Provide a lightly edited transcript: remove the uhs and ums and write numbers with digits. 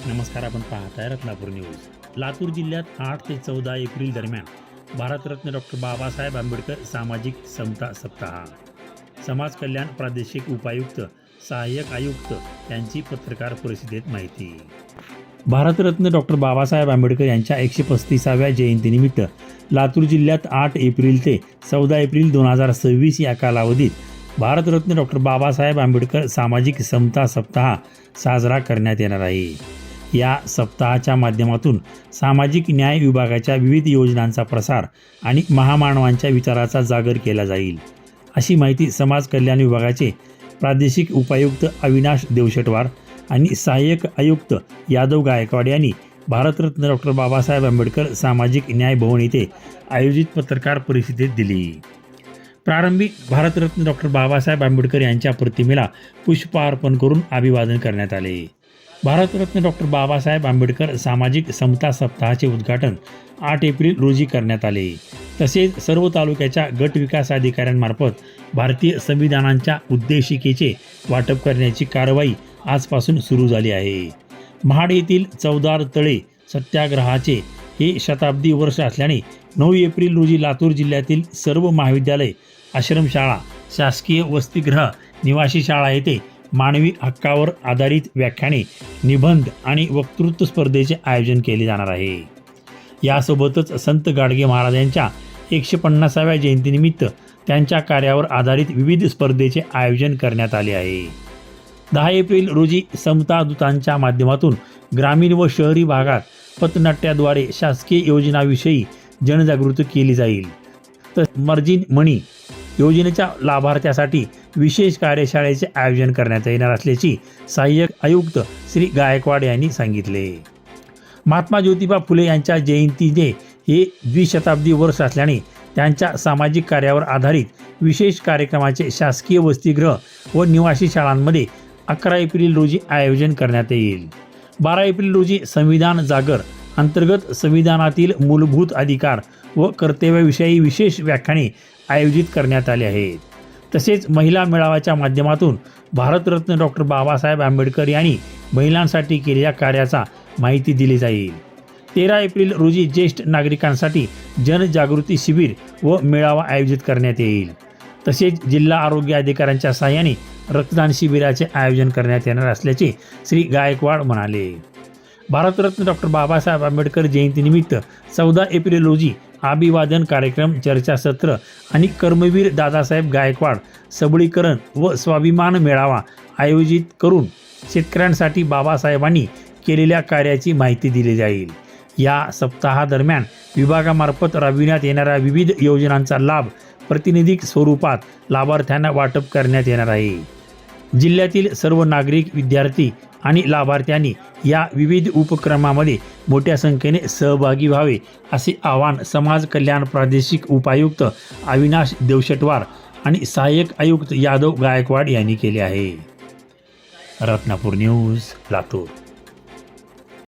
नमस्कार. आपण पाहताय रत्नापूर न्यूज. लातूर जिल्ह्यात 8 ते 14 एप्रिल दरम्यान भारतरत्न डॉक्टर बाबासाहेब आंबेडकर सामाजिक समता सप्ताह, समाज कल्याण प्रादेशिक उपायुक्त सहाय्यक आयुक्त यांची पत्रकार परिषदेत माहिती. भारतरत्न डॉक्टर बाबासाहेब आंबेडकर यांच्या 135व्या जयंतीनिमित्त लातूर जिल्ह्यात 8 एप्रिल ते 14 एप्रिल 2026 या कालावधीत भारतरत्न डॉक्टर बाबासाहेब आंबेडकर सामाजिक समता सप्ताह साजरा करण्यात येणार आहे. या सप्ताहाच्या माध्यमातून सामाजिक न्याय विभागाच्या विविध योजनांचा प्रसार आणि महामानवांच्या विचाराचा जागर केला जाईल, अशी माहिती समाज कल्याण विभागाचे प्रादेशिक उपायुक्त अविनाश देवशेटवार आणि सहाय्यक आयुक्त यादव गायकवाड यांनी भारतरत्न डॉक्टर बाबासाहेब आंबेडकर सामाजिक न्याय भवन येथे आयोजित पत्रकार परिषदेत दिली. प्रारंभी भारतरत्न डॉक्टर बाबासाहेब आंबेडकर यांच्या प्रतिमेला पुष्पहार करून अभिवादन करण्यात आले. भारतरत्न डॉक्टर बाबासाहेब आंबेडकर सामाजिक समता सप्ताहाचे उद्घाटन 8 एप्रिल रोजी करण्यात आले. तसेच सर्व तालुक्याच्या गट विकास अधिकाऱ्यांमार्फत भारतीय संविधानांच्या उद्देशिकेचे वाटप करण्याची कारवाई आजपासून सुरू झाली आहे. महाड येथील चवदार तळे सत्याग्रहाचे हे शताब्दी वर्ष असल्याने 9 एप्रिल रोजी लातूर जिल्ह्यातील सर्व महाविद्यालय, आश्रमशाळा, शासकीय वसतिगृह, निवासी शाळा येथे मानवी हक्कावर आधारित व्याख्याने, निबंध आणि वक्तृत्व स्पर्धेचे आयोजन केले जाणार आहे. यासोबतच संत गाडगे महाराज यांच्या 150व्या जयंतीनिमित्त त्यांच्या कार्यावर आधारित विविध स्पर्धेचे आयोजन करण्यात आले आहे. 10 एप्रिल रोजी समता दूतांच्या माध्यमातून ग्रामीण व शहरी भागात पथनाट्याद्वारे शासकीय योजनाविषयी जनजागृती केली जाईल. तर मर्जिन मणी योजनेच्या लाभार्थ्यासाठी विशेष कार्यशाळेचे आयोजन करण्यात येणार असल्याची सहाय्यक आयुक्त श्री गायकवाड यांनी सांगितले. महात्मा ज्योतिबा फुले यांच्या जयंतीने हे द्विशताब्दी वर्ष असल्याने त्यांच्या सामाजिक कार्यावर आधारित विशेष कार्यक्रमाचे शासकीय वसतिगृह व निवासी शाळांमध्ये 11 एप्रिल रोजी आयोजन करण्यात येईल. 12 एप्रिल रोजी संविधान जागर अंतर्गत संविधानातील मूलभूत अधिकार व कर्तव्याविषयी विशेष व्याख्याने आयोजित करण्यात आले आहेत. तसेच महिला मेळाव्याच्या माध्यमातून भारतरत्न डॉक्टर बाबासाहेब आंबेडकर यांनी महिलांसाठी केलेल्या कार्याचा माहिती दिली जाईल. 13 एप्रिल रोजी ज्येष्ठ नागरिकांसाठी जनजागृती शिबिर व मेळावा आयोजित करण्यात येईल. तसेच जिल्हा आरोग्य अधिकाऱ्यांच्या सहाय्याने रक्तदान शिबिराचे आयोजन करण्यात येणार असल्याचे श्री गायकवाड म्हणाले. भारतरत्न डॉक्टर बाबासाहेब आंबेडकर जयंतीनिमित्त 14 एप्रिल रोजी अभिवादन कार्यक्रम, चर्चासत्र आणि कर्मवीर दादासाहेब गायकवाड सबळीकरण व स्वाभिमान मेळावा आयोजित करून शेतकऱ्यांसाठी बाबासाहेबांनी केलेल्या कार्याची माहिती दिली जाईल. या सप्ताहादरम्यान विभागामार्फत राबविण्यात येणाऱ्या विविध योजनांचा लाभ प्रातिनिधिक स्वरूपात लाभार्थ्यांना वाटप करण्यात येणार आहे. जिल्ह्यातील सर्व नागरिक, विद्यार्थी आणि लाभार्थ्यांनी या विविध उपक्रमामध्ये मोठ्या संख्येने सहभागी व्हावे, असे आवाहन समाज कल्याण प्रादेशिक उपायुक्त अविनाश देवशेटवार आणि सहाय्यक आयुक्त यादव गायकवाड यांनी केले आहे. रत्नापूर न्यूज, लातूर.